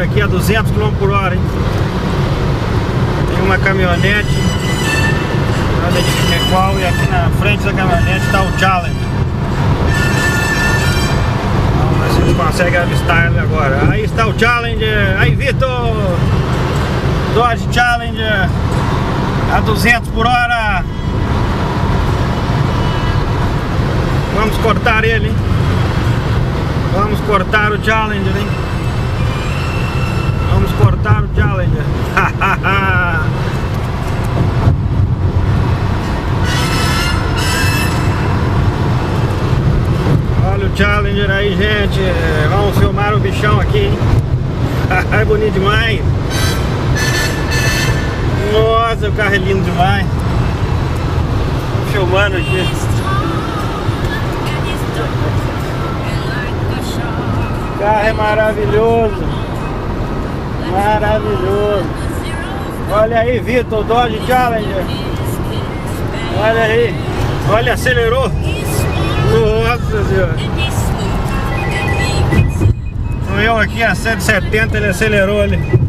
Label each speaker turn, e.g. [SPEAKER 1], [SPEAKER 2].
[SPEAKER 1] aqui a 200 km/h, hein? Tem uma caminhonete, não identifiquei qual, e aqui na frente da caminhonete está o Challenger. Vamos ver se a gente consegue avistar ele agora. Aí está o Challenger. Aí, Vitor! Dodge Challenger a 200 por hora. Vamos cortar ele, hein? Vamos cortar o Challenger, hein? Vamos cortar o Challenger. Olha o Challenger aí, gente. Vamos filmar o bichão aqui, hein? É bonito demais. Nossa, o carro é lindo demais. Tô filmando aqui. O carro é maravilhoso. Maravilhoso. Olha aí, Vitor, Dodge Challenger. Olha aí. Olha, acelerou. Nossa senhora. Eu aqui a 170, ele acelerou ali.